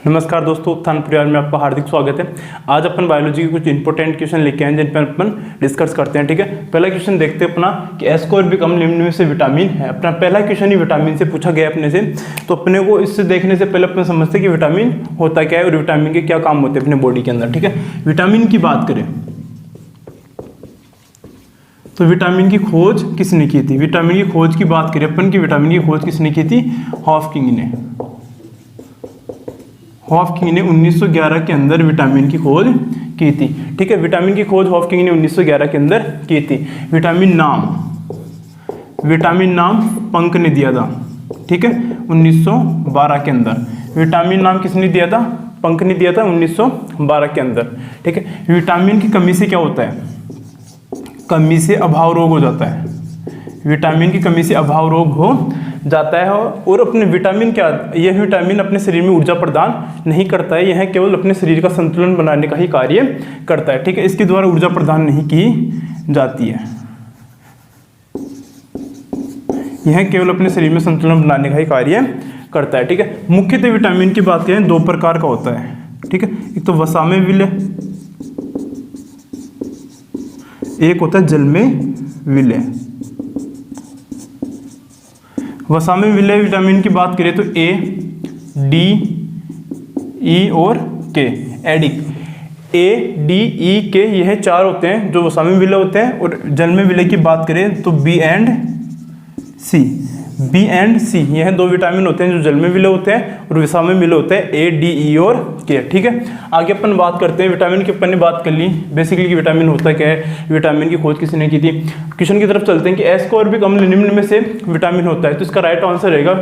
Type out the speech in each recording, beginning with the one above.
नमस्कार दोस्तों, उत्थान परिवार में आपका हार्दिक स्वागत है। आज अपन बायोलॉजी के कुछ इंपॉर्टेंट क्वेश्चन लेके आए हैं जिन पर अपन डिस्कस करते हैं। ठीक है, पहला क्वेश्चन देखते हैं अपना कि एस और भी कम निम्न में से विटामिन है। अपना पहला क्वेश्चन ही विटामिन से पूछा गया अपने से, तो अपने को इससे देखने से पहले अपन समझते हैं कि विटामिन होता क्या है और विटामिन के क्या काम होते हैं अपने बॉडी के अंदर। ठीक है, विटामिन की बात करें तो विटामिन की खोज किसने की थी? विटामिन की खोज की बात करें अपन की विटामिन की खोज किसने की थी? हॉफकिंग ने। हॉफकिंग ने 1911 के अंदर विटामिन की खोज की थी। ठीक है, विटामिन की खोज हॉफकिंग ने 1911 के अंदर की थी। विटामिन नाम पंक ने दिया था। ठीक है, 1912 के अंदर विटामिन नाम किसने दिया था? पंक ने दिया था 1912 के अंदर। ठीक है, विटामिन की कमी से क्या होता है? कमी से अभाव रोग हो जाता है। विटामिन की कमी से अभाव रोग हो जाता है। और अपने विटामिन क्या, यह विटामिन अपने शरीर में ऊर्जा प्रदान नहीं करता है, यह केवल अपने शरीर का संतुलन बनाने का ही कार्य करता है। ठीक है, इसके द्वारा ऊर्जा प्रदान नहीं की जाती है, यह केवल अपने शरीर में संतुलन बनाने का ही कार्य करता है। ठीक है, मुख्यतः विटामिन की बात करें दो प्रकार का होता है। ठीक है, एक तो वसा में विलय, एक होता है जल में विलय। वसा में विलय विटामिन की बात करें तो ए, डी, ई और के, एडिक। ए, डी, ई, के यह चार होते हैं जो वसा में विलय होते हैं। और जल में विलय की बात करें तो B and C. B and C यह दो विटामिन होते हैं जो जल में विलय होते हैं और वसा में विलय होते हैं ए, डी, ई और के। ठीक है, आगे अपन बात करते हैं विटामिन की। अपन ने बात कर ली बेसिकली कि विटामिन होता क्या है, विटामिन की खोज किसने की थी। क्वेश्चन की तरफ चलते हैं कि एस को और भी कम निम्न में से विटामिन होता है, तो इसका राइट आंसर रहेगा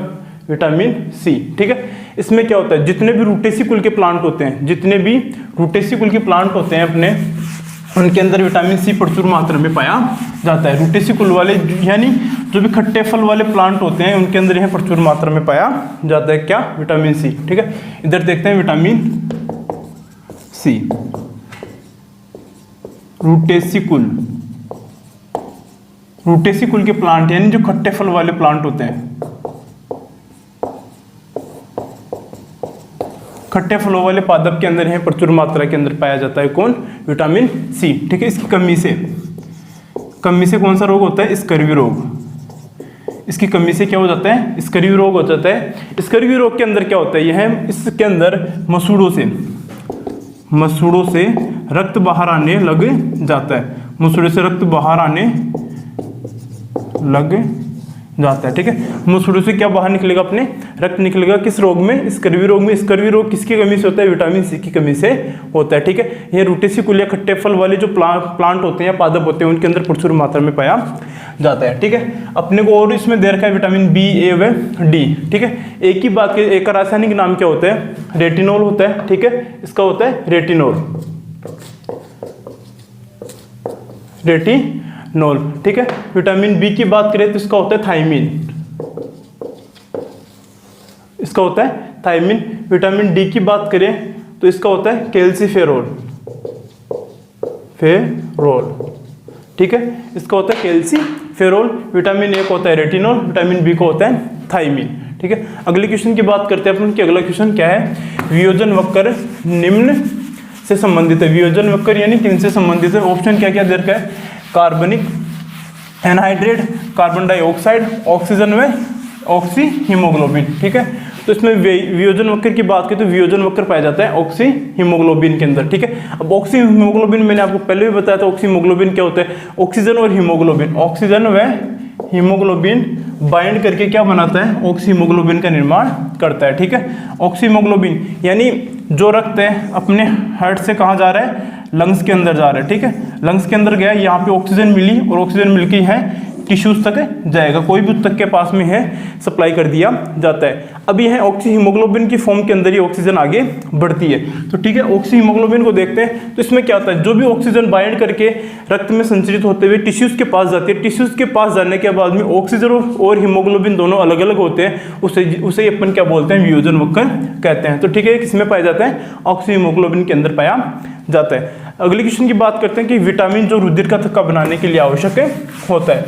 विटामिन सी। ठीक है, इसमें क्या होता है, जितने भी रूटेसी कुल के प्लांट होते हैं, जितने भी रूटेसी कुल के प्लांट होते हैं अपने, उनके अंदर विटामिन सी प्रचुर मात्रा में पाया जाता है। रूटेसी कुल वाले यानी जो भी खट्टे फल वाले प्लांट होते हैं उनके अंदर यह प्रचुर मात्रा में पाया जाता है क्या? Vitamin C. ठीक है, इधर देखते हैं विटामिन सी। रूटेसी कुल के प्लांट यानी जो खट्टे फल वाले प्लांट होते हैं, खट्टे फलों वाले पादप के अंदर है प्रचुर मात्रा के अंदर पाया जाता है कौन? Vitamin C. ठीक है, इसकी कमी से कौन सा रोग होता है? स्कर्वी रोग। इसकी कमी से क्या हो जाता है? स्कर्वी रोग हो जाता है। स्कर्वी रोग के अंदर क्या होता है? यह इसके अंदर मसूड़ों से रक्त बाहर आने लग जाता है। मसूड़ों से रक्त बाहर आने लग जाता है। ठीक है, मसूड़ों से क्या बाहर निकलेगा? अपने रक्त निकलेगा। किस रोग में? स्कर्वी रोग में। स्कर्वी रोग किसकी कमी से होता है? विटामिन सी की कमी से होता है। ठीक है, ये रूटेसी कुल या खट्टे फल वाले जो प्लांट होते हैं या पादप होते हैं उनके अंदर प्रचुर मात्रा में पाया जाता है। ठीक है, अपने को और इसमें दे रखा है विटामिन बी, ए व डी। ठीक है, एक ही बात, एक रासायनिक नाम क्या होता है? रेटिनॉल होता है। ठीक है, इसका होता है रेटिनॉल। ठीक है, विटामिन बी की बात करें तो इसका होता है थायमिन। इसका होता है थायमिन। विटामिन डी की बात करें तो इसका होता है कैल्सीफेरोल। ठीक है, इसका होता है कैल्सीफेरोल। विटामिन ए को होता है रेटिनॉल, विटामिन बी को होता है थायमिन। ठीक है, अगले क्वेश्चन की बात करते हैं अपन कि अगला क्वेश्चन क्या है? वियोजन वक्र निम्न से संबंधित है। वियोजन वक्र यानी किन से संबंधित है? ऑप्शन क्या क्या दे रखा है? कार्बनिक एनहाइड्रेट, कार्बन डाइऑक्साइड, ऑक्सीजन व ऑक्सी हीमोग्लोबिन। ठीक है, तो इसमें वियोजन वक्र की बात करें तो वियोजन वक्र पाया जाता है ऑक्सी हीमोग्लोबिन के अंदर। ठीक है, अब ऑक्सी हीमोग्लोबिन मैंने आपको पहले भी बताया था। ऑक्सी हीमोग्लोबिन क्या होता है? ऑक्सीजन और हीमोग्लोबिन, ऑक्सीजन व हीमोग्लोबिन बाइंड करके क्या बनाता है? ऑक्सी हीमोग्लोबिन का निर्माण करता है। ठीक है, ऑक्सी हीमोग्लोबिन यानी जो रक्त है अपने हार्ट से कहाँ जा रहा है? लंग्स के अंदर जा रहा है। ठीक है, लंग्स के अंदर गया, यहाँ पे ऑक्सीजन मिली और ऑक्सीजन मिलकर है टिश्यूज तक जाएगा, कोई भी तक के पास में है सप्लाई कर दिया जाता है। अब यह ऑक्सी हीमोग्लोबिन की फॉर्म के अंदर ही ऑक्सीजन आगे बढ़ती है। तो ठीक है, ऑक्सी हीमोग्लोबिन को देखते हैं तो इसमें क्या होता है? जो भी ऑक्सीजन बाइंड करके रक्त में संचरित होते हुए टिश्यूज के पास जाती है, टिश्यूज के पास जाने के बाद में ऑक्सीजन और हीमोग्लोबिन दोनों अलग अलग होते हैं, उसे अपन क्या बोलते हैं? वियोजन वक्र कहते हैं। तो ठीक है, किसमें पाया जाता है? ऑक्सी हीमोग्लोबिन के अंदर पाया जाता है। अगले क्वेश्चन की बात करते हैं कि विटामिन जो रुधिर का थक्का बनाने के लिए आवश्यक होता है।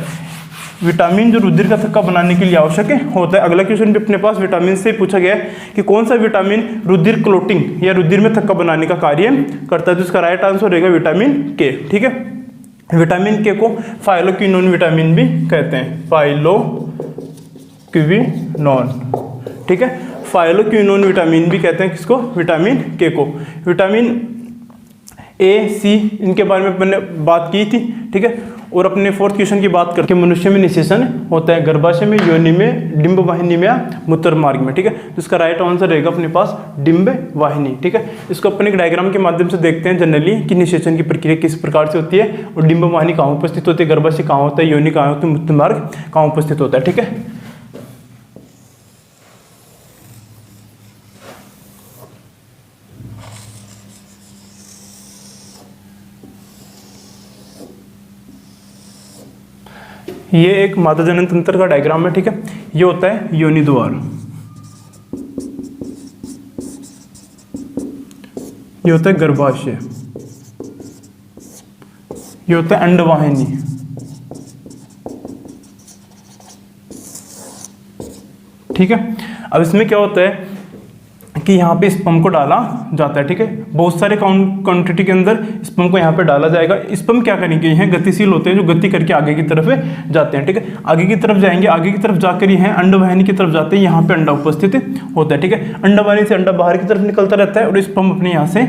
विटामिन जो रुधिर का थक्का बनाने के लिए आवश्यक होता है। अगला क्वेश्चन भी अपने पास विटामिन से पूछा गया है कि कौन सा विटामिन रुधिर क्लोटिंग या रुधिर में थक्का बनाने का कार्य करता है, तो इसका राइट आंसर रहेगा विटामिन के। ठीक है, विटामिन के को फाइलोक्विनोन विटामिन भी कहते हैं, फाइलोक्विनोन। ठीक है, फाइलोक्विनोन विटामिन भी कहते हैं किसको, विटामिन के को। विटामिन ए, सी, इनके बारे में मैंने बात की थी। ठीक है, और अपने फोर्थ क्वेश्चन की बात करके मनुष्य में निषेचन होता है गर्भाशय में, योनि में, डिंब वाहिनी में या मूत्र मार्ग में। ठीक है, तो इसका राइट आंसर रहेगा अपने पास डिंब वाहिनी। ठीक है, इसको अपन एक डायग्राम के माध्यम से देखते हैं जनरली कि निषेचन की प्रक्रिया किस प्रकार से होती है और डिंब वाहिनी कहाँ उपस्थित होती है, गर्भाशय कहाँ होता है, योनि कहाँ होती है, मूत्र मार्ग कहाँ उपस्थित होता है। ठीक है, ये एक मादा जनन तंत्र का डायग्राम है। ठीक है, ये होता है योनि द्वार, ये होता है गर्भाशय, ये होता है अंडवाहिनी, ठीक है। अब इसमें क्या होता है कि यहाँ पे स्पर्म को डाला जाता है। ठीक है, बहुत सारे क्वांटिटी के अंदर स्पर्म को यहाँ पे डाला जाएगा। स्पर्म क्या करेंगे, यह गतिशील होते हैं जो गति करके आगे की तरफ जाते हैं। ठीक है, आगे की तरफ जाएंगे, आगे की तरफ जाकर यह अंडवाहिनी की तरफ जाते हैं, यहाँ पे अंडा उपस्थित होता है। ठीक है, अंडवाहिनी से अंडा बाहर की तरफ निकलता रहता है और स्पर्म अपने यहाँ से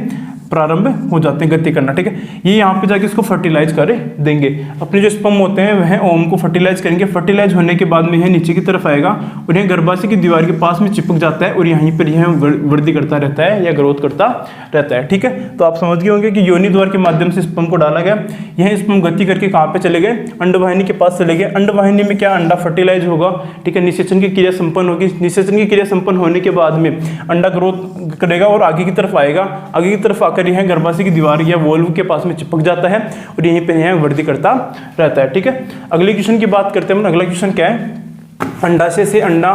प्रारंभ हो जाते हैं गति करना। ठीक है, ये यहाँ पे जाके इसको फर्टिलाइज कर देंगे। अपने जो स्पर्म होते हैं वह ओम को फर्टिलाइज करेंगे। फर्टिलाइज होने के बाद में यह नीचे की तरफ आएगा और यह गर्भाशय की दीवार के पास में चिपक जाता है और यहीं पर यह वृद्धि करता रहता है या ग्रोथ करता रहता है। ठीक है, तो आप समझ गए होंगे कि योनि द्वार के माध्यम से स्पर्म को डाला गया, यह स्पर्म गति करके कहाँ पे चले गए, अंडवाहिनी के पास चले गए। अंडवाहिनी में क्या, अंडा फर्टिलाइज होगा। ठीक है, निषेचन की क्रिया संपन्न होगी। निषेचन की क्रिया संपन्न होने के बाद में अंडा ग्रोथ करेगा और आगे की तरफ आएगा। आगे की तरफ आकर यह गर्भाशय की दीवार या वोल्व के पास में चिपक जाता है और यहीं पे यह वृद्धि करता रहता है। ठीक है, अगले क्वेश्चन की बात करते हैं। अगला क्वेश्चन क्या है, अंडाशय से अंडा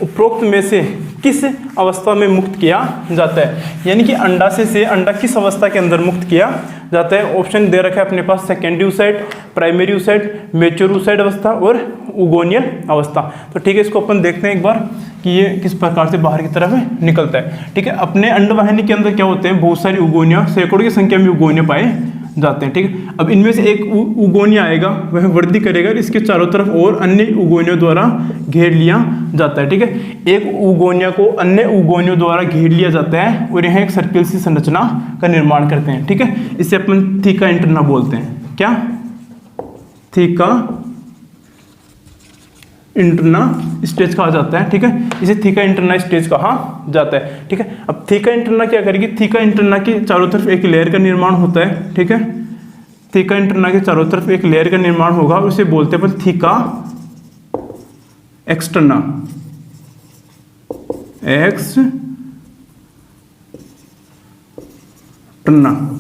उपरोक्त में से किस अवस्था में मुक्त किया जाता है, यानी कि अंडाशय से अंडा किस अवस्था के अंदर मुक्त किया जाता है। ऑप्शन दे रखा है अपने पास, secondary oocyte, primary oocyte, mature oocyte अवस्था और उगोनियल अवस्था। तो ठीक है, इसको अपन देखते हैं एक बार कि ये किस प्रकार से बाहर की तरफ निकलता है। ठीक है, अपने अंडवाहिनी के अंदर क्या होते हैं, बहुत सारी उगोनिया, सैकड़ों की संख्या में उगोनिया पाए जाते हैं। ठीक है, अब इनमें से एक उगोनिया आएगा, वह वृद्धि करेगा, इसके चारों तरफ और अन्य उगोनियों द्वारा घेर लिया जाता है। ठीक है, एक उगोनिया को अन्य उगोनियों द्वारा घेर लिया जाता है और यह एक सर्किल सी संरचना का निर्माण करते हैं। ठीक है, इसे अपन थीका इंटरना बोलते हैं। क्या, थीका इंटरना स्टेज कहा जाता है। ठीक है, इसे थीका इंटरना स्टेज कहा जाता है। ठीक है, अब थीका इंटरना क्या करेगी, थीका इंटरना के चारों तरफ एक लेयर का निर्माण होता है। ठीक है, थीका इंटरना के चारों तरफ एक लेयर का निर्माण होगा, उसे बोलते हैं अपन थीका एक्सटर्ना,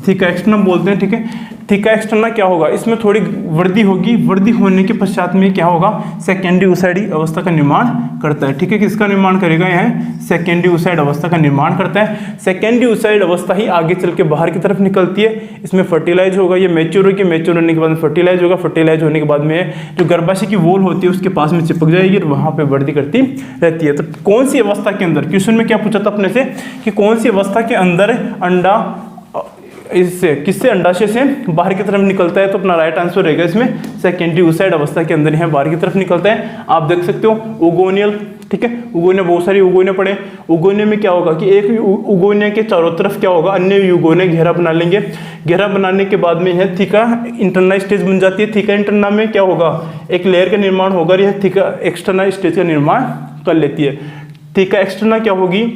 थीका एक्सटर्ना बोलते हैं। ठीक है, थीका एक्सटर्ना क्या होगा, इसमें थोड़ी वृद्धि होगी। वृद्धि होने के पश्चात में क्या होगा, सेकेंडरी oocyte अवस्था का निर्माण करता है। ठीक है, किसका निर्माण करेगा, यह सेकेंडरी oocyte अवस्था का निर्माण करता है। सेकेंडरी oocyte अवस्था ही आगे चल के बाहर की तरफ निकलती है। इसमें फर्टिलाइज होगा, ये मैच्योर होगी, मैच्योर होने के बाद फर्टिलाइज होगा, फर्टिलाइज होने के बाद में जो गर्भाशय की वॉल होती है उसके पास में चिपक जाएगी और वहां पर वृद्धि करती रहती है। तो कौन सी अवस्था के अंदर, क्वेश्चन में क्या पूछा था अपने से कि कौन सी अवस्था के अंदर अंडा इससे किससे, अंडाशय से बाहर की तरफ निकलता है, तो अपना राइट आंसर रहेगा इसमें सेकेंडरी oocyte अवस्था के अंदर यह बाहर की तरफ निकलता है। आप देख सकते हो उगोनियल। ठीक है, उगोनिया, बहुत सारी उगोनिया पड़े। उगोनिया में क्या होगा कि एक उगोनिया के चारों तरफ क्या होगा, अन्य उगोनिया घेरा बना लेंगे। घेरा बनाने के बाद में यह थीका इंटरना स्टेज बन जाती है। थीका इंटरना में क्या होगा, एक लेयर का निर्माण होगा, यह थीका एक्सटर्ना स्टेज का निर्माण कर लेती है। थीका एक्सटर्ना क्या होगी,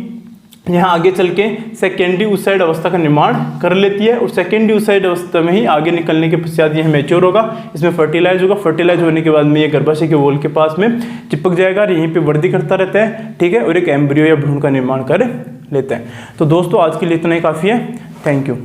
यहाँ आगे चल के सेकेंडरी oocyte अवस्था का निर्माण कर लेती है और सेकेंडरी oocyte अवस्था में ही आगे निकलने के पश्चात यह मैच्योर होगा, इसमें फर्टिलाइज होगा। फर्टिलाइज होने के बाद में ये गर्भाशय के वॉल के पास में चिपक जाएगा और यहीं पे वृद्धि करता रहता है। ठीक है, और एक एम्ब्रियो या भ्रूण का निर्माण कर लेता है। तो दोस्तों आज के लिए इतना ही काफ़ी है। Thank you.